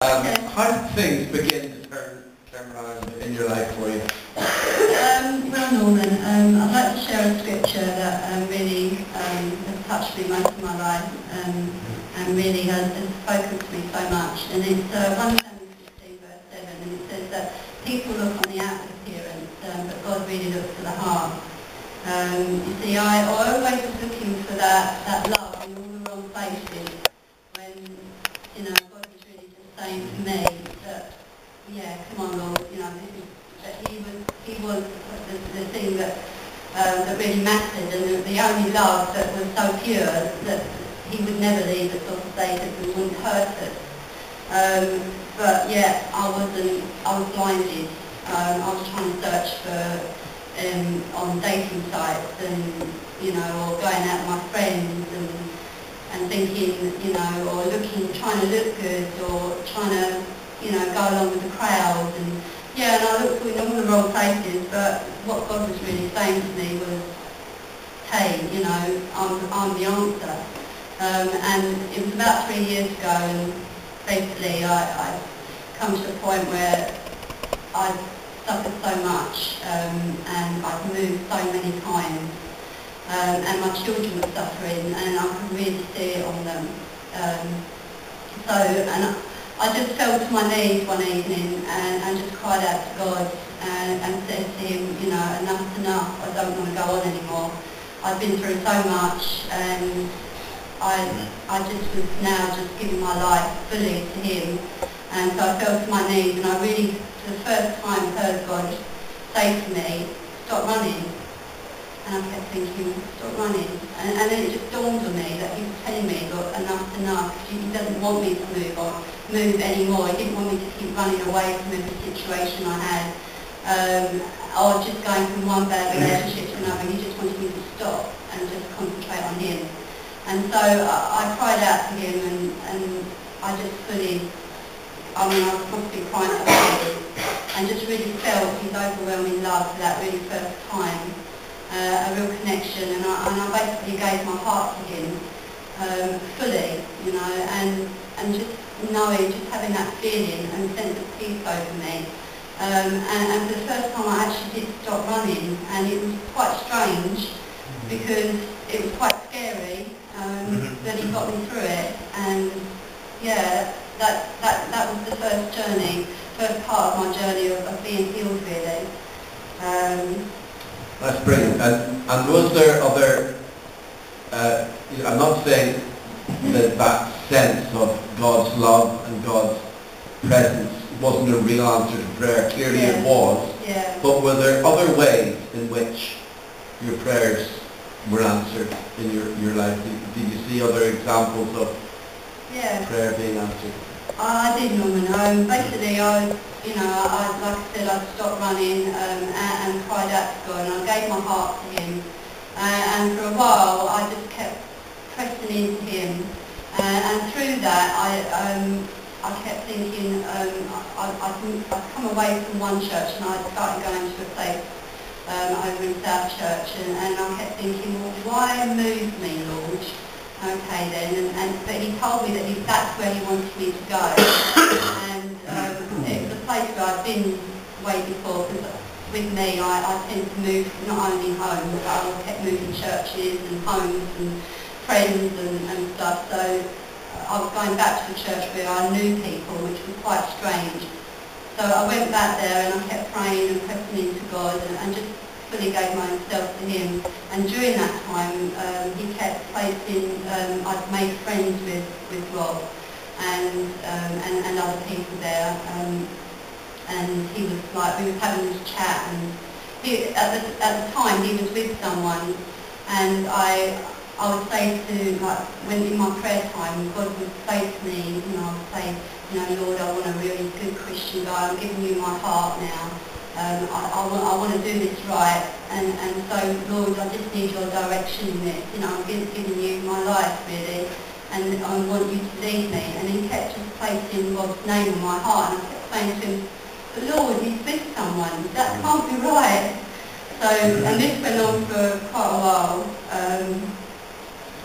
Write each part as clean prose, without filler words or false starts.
How did things begin to turn around in your life for you? Well, Norman, I'd like to share a scripture that really has touched me most of my life and really has spoken to me so much. And it's 1 Samuel 16 verse 7, and it says that people look on the outward appearance, but God really looks at the heart. You see, I always was looking for that love in all the wrong places when, God was really just saying to me that, yeah, come on, Lord, that he was the thing that really mattered, and the only love that was so pure that he would never leave us or forsake us and wouldn't hurt us. But yeah, I was blinded. I was trying to search for on dating sites and, or going out with my friends and thinking, or trying to look good or trying to, go along with the crowd. And yeah, and I looked in all the wrong places, but what God was really saying to me was, hey, I'm the answer. And it was about 3 years ago, and basically I come to a point where I'd suffered so much, and I'd moved so many times, and my children were suffering, and I could really see it on them. And I just fell to my knees one evening and just cried out to God and said to him, enough's enough, I don't want to go on anymore. I've been through so much, and I just was now just giving my life fully to him. And so I fell to my knees, and I really, for the first time, heard God say to me, stop running. And I kept thinking, stop running. And then it just dawned on me that he was telling me, look, enough's enough. He doesn't want me to move anymore. He didn't want me to keep running away from every situation I had, or just going from one bad relationship to another. He just wanted me to stop and just concentrate on him. And so I cried out to him, and I just fully, I was constantly crying so hard, and just really felt his overwhelming love for that really first time, a real connection, and I basically gave my heart to him fully, and just knowing, just having that feeling and sense of peace over me. And for the first time I actually did stop running, and it was quite strange because it was quite scary, but he got me through it, and yeah, that was the first part of my journey of being healed, really. That's brilliant. And was there other, I'm not saying that sense of God's love and God's presence wasn't a real answer to prayer. Clearly it was. Yeah. But were there other ways in which your prayers were answered in your life? Did you see other examples of prayer being answered? I did, Norman. Basically, like I said, I stopped running and cried out to God, and I gave my heart to him. And for a while, I just kept pressing into him. And through that, I kept thinking, I'd come away from one church, and I started going to a place over in South Church, and I kept thinking, well, why move me, Lord? Okay then, but he told me that that's where he wanted me to go, and it was a place where I'd been way before, because with me I tend to move not only home, but I kept moving churches and homes and friends and stuff, so I was going back to the church where I knew people, which was quite strange. So I went back there and I kept praying and pressing into God and just fully gave myself to him. And during that time, he kept placing, I'd made friends with Rob and other people there. And he was like, we were having this chat, and at the time he was with someone, and I would say to, like, when in my prayer time, God would say to me, I would say, Lord, I want a really good Christian guy, I'm giving you my heart now. I want to do this right, and so, Lord, I just need your direction in this. I'm giving you my life, really, and I want you to lead me. And he kept just placing God's name in my heart, and I kept saying to him, but Lord, he's with someone, that can't be right. So, and this went on for quite a while.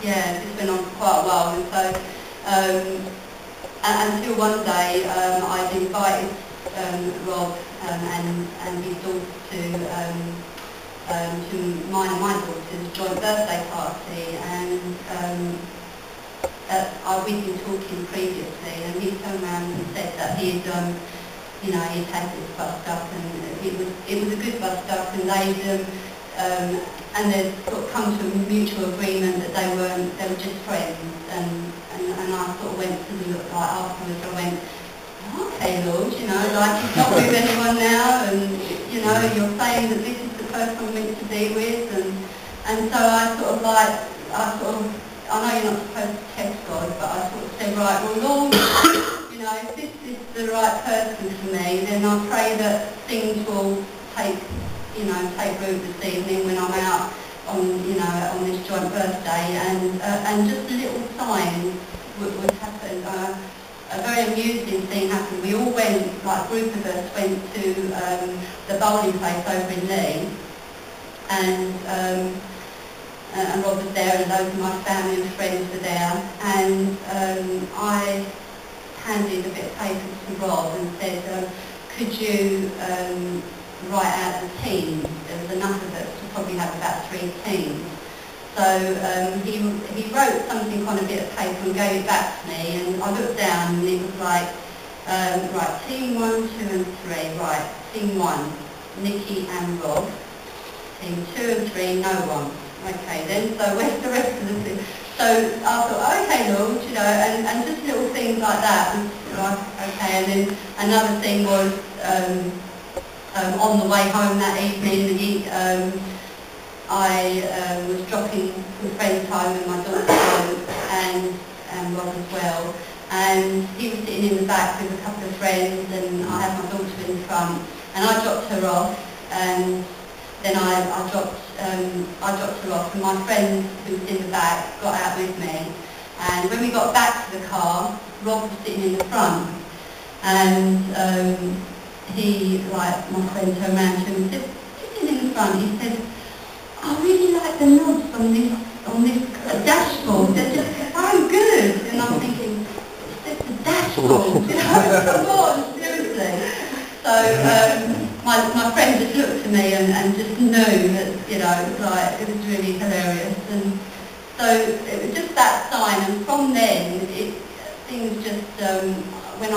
This went on for quite a while, and so until one day I'd invited Rob and his daughter to mine and my daughter's joint birthday party, and we'd been talking previously, and he turned around and said that he'd had this bust up, and it was a good bust up, and they'd sort of come to a mutual agreement that they were just friends, and I sort of went to the look, like afterwards I went, okay Lord, like he's not with anyone now, and you're saying that this is the person I'm meant to be with, and so I know you're not supposed to test God, but I sort of said, right, well Lord, if this is the right person for me, then I pray that things will take root this evening when I'm out on this joint birthday, and just little signs would happen. A very amusing thing happened. We all went, like a group of us went to the bowling place over in Lee, and Rob was there, and loads of my family and friends were there, and I handed a bit of paper to Rob and said, could you write out the teams? There was enough of us to probably have about 3 teams. So he wrote something on a bit of paper and gave it back to me, and I looked down and it was like, right, team 1, 2 and 3, right, team 1, Nicky and Rob, team 2 and 3, no one. Okay then, so where's the rest of the team? So I thought, okay Lord, and just little things like that, and like, okay, and then another thing was, on the way home that evening, I was dropping some friends home and my daughter home, and Rob as well, and he was sitting in the back with a couple of friends, and I had my daughter in front, and I dropped her off, and then I dropped her off, and my friend who was in the back got out with me, and when we got back to the car, Rob was sitting in the front, and my friend turned around to him and said, sitting in the front, he said, I really like the knobs on this dashboard, they're just so good, and I'm thinking, it's the dashboard, come on, seriously. So my friend just looked at me and just knew that, it was really hilarious, and so it was just that sign, and from then, things just, when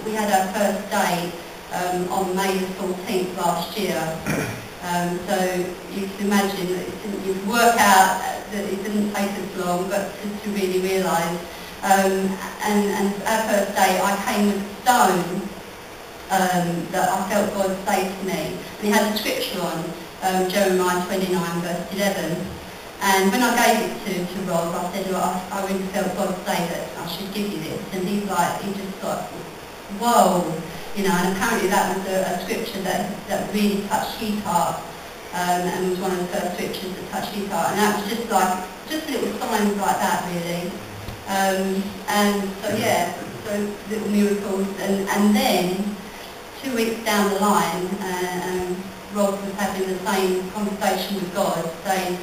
we had our first date on May the 14th last year, so you can imagine that you can work out that it didn't take us long, but to really realise, and our first date I came with a stone that I felt God say to me, and he had a scripture on, Jeremiah 29 verse 11, and when I gave it to Rob, I said, look, I really felt God say that I should give you this, and he just thought, whoa, and apparently that was a scripture that really touched his heart, and was one of the first scriptures that touched his heart, and that was just little signs like that really, and so little miracles, and then 2 weeks down the line, Rob was having the same conversation with God, saying,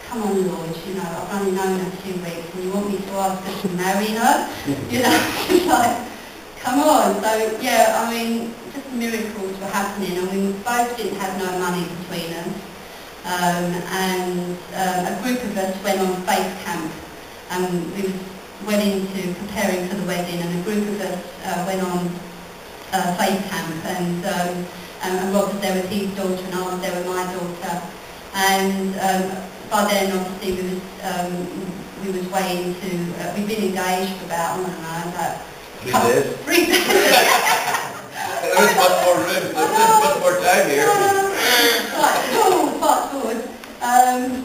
come on Lord, I've only known her 2 weeks, and you want me to ask her to marry her? It's like, come on. So just miracles were happening, and we both didn't have no money between us, and a group of us went on faith camp, and we went into preparing for the wedding, and a group of us went on faith camp, and Rob was there with his daughter, and I was there with my daughter, and by then obviously we was waiting to, we'd been engaged for about, I don't know, about 3 days. There's much more room, there's much more time here. Quite forward.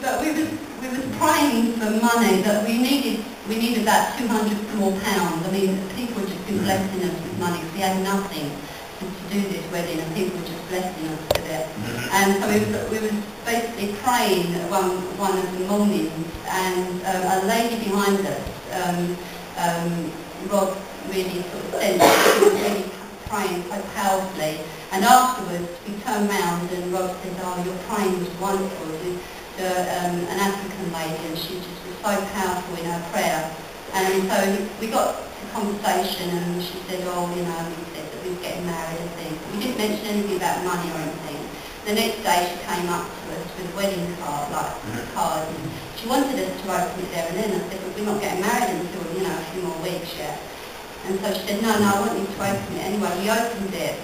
But we was praying for money, that we needed about £200 more. I mean, people had just been blessing us with money, because we had nothing to do this wedding, and people were just blessing us with it. And so we was basically praying one of the mornings, and a lady behind us, Rob really sort of sensed that she was really praying so powerfully. And afterwards, we turned round and Rob said, oh, your praying was wonderful. An African lady, and she just was so powerful in her prayer. And so we got conversation, and she said, oh, you know, we said that we were getting married and things. We didn't mention anything about money or anything. The next day she came up to us with a wedding card, like cards, and she wanted us to open it there and then. I said, well, we're not getting married until, you know, a few more weeks yet. And so she said, no, I want you to open it. Anyway, we opened it,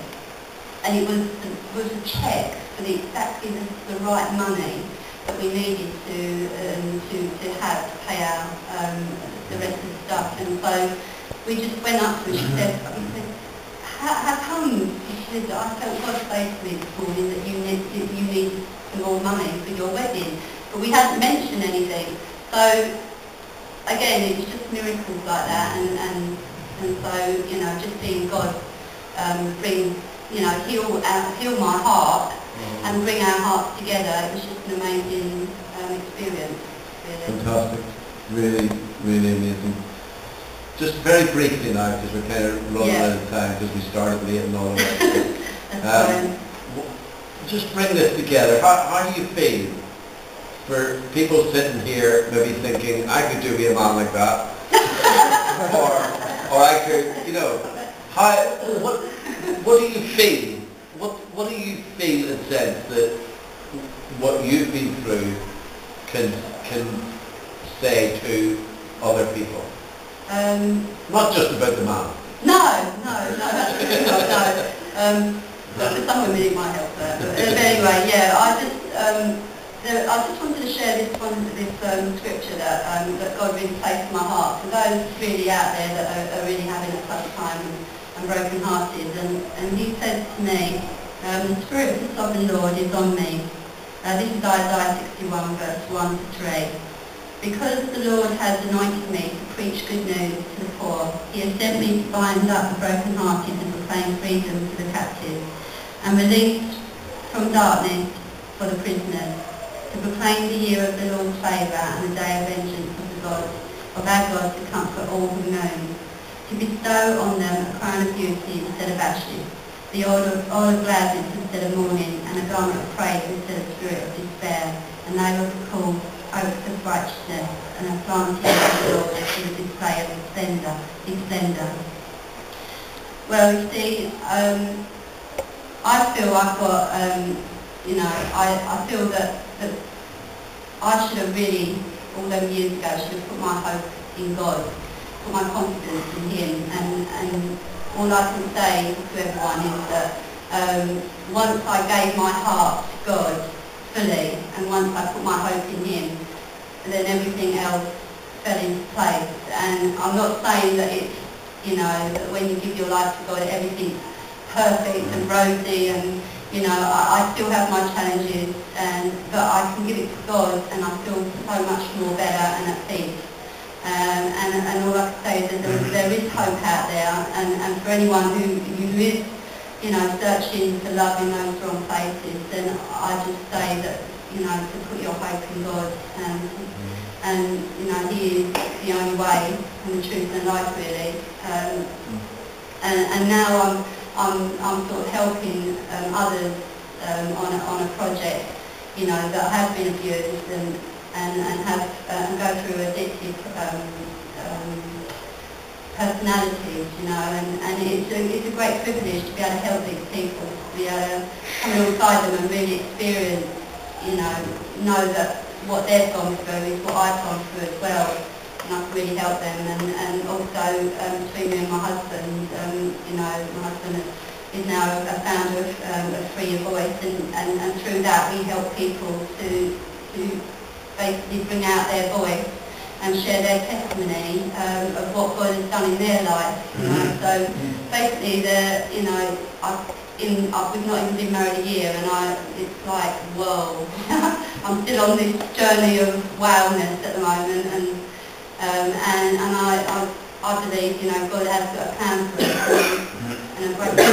and it was a cheque for exactly the right money that we needed to have to pay our the rest of the stuff. And so we just went up to her. She said, how come? She said, I felt God say to me this morning that you need some more money for your wedding, but we hadn't mentioned anything. So again, it was just miracles like that, and so, you know, just seeing God bring, you know, heal my heart and bring our hearts together. It was just an amazing experience, really. Fantastic. Really, really amazing. Just very briefly now, because we're kind of running out of time because we started late and all of that. Just bring this together. How do you feel for people sitting here maybe thinking, I could do be a man like that? or I could, you know, what do you feel? What do you feel in a sense that what you've been through can say to other people? Not just about the man. No, absolutely not, no. Some women it might help that. But anyway, yeah, I just wanted to share this scripture that God really placed in my heart for those really out there that are really having a tough time and broken-hearted. And he said to me, the Spirit of the Sovereign Lord is on me. This is Isaiah 61, verse 1 to 3. Because the Lord has anointed me to preach good news to the poor, he has sent me to bind up the brokenhearted and proclaim freedom to the captives, and release from darkness for the prisoners, to proclaim the year of the Lord's favour and the day of vengeance of our God to comfort all who mourn, to bestow on them a crown of beauty instead of ashes, the oil of gladness instead of mourning, and a garment of praise instead of spirit of despair, and they will be called oaks of righteousness, and a planting of the Lord for the display of his splendour. Well, you see, I feel I've got, you know, I feel that I should have really, all those years ago, should have put my hope in God, put my confidence in him, and all I can say to everyone is that once I gave my heart to God fully, and once I put my hope in him, then everything else fell into place. And I'm not saying that it's, you know, that when you give your life to God, everything's perfect and rosy, and, you know, I still have my challenges, but I can give it to God, and I feel so much more better and at peace. And all I can say is that there is hope out there, and for anyone who is, you know, searching for love in those wrong places, then I just say that, you know, to put your hope in God, and you know, he is the only way and the truth and life, really. And now I'm sort of helping others on a project, you know, that have been abused and have go through addictive personalities, you know, and it's a great privilege to be able to help these people, to be able to come alongside them and really experience, you know that what they've gone through is what I've gone through as well, and I can really help them. And also between me and my husband, you know, my husband is now a founder of Free Your Voice, and through that we help people to basically bring out their voice and share their testimony of what God has done in their life. You know? So basically, you know, we've not even been married a year, and it's like, whoa. I'm still on this journey of wildness at the moment, and I believe, you know, God has got a plan for us, and a great plan,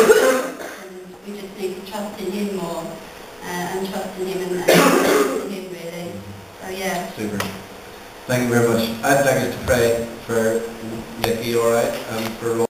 and we just need to trust in him more, and trust in him and trust in him, really. So yeah. Super. Thank you very much. I'd like us to pray for Nicky, all right, for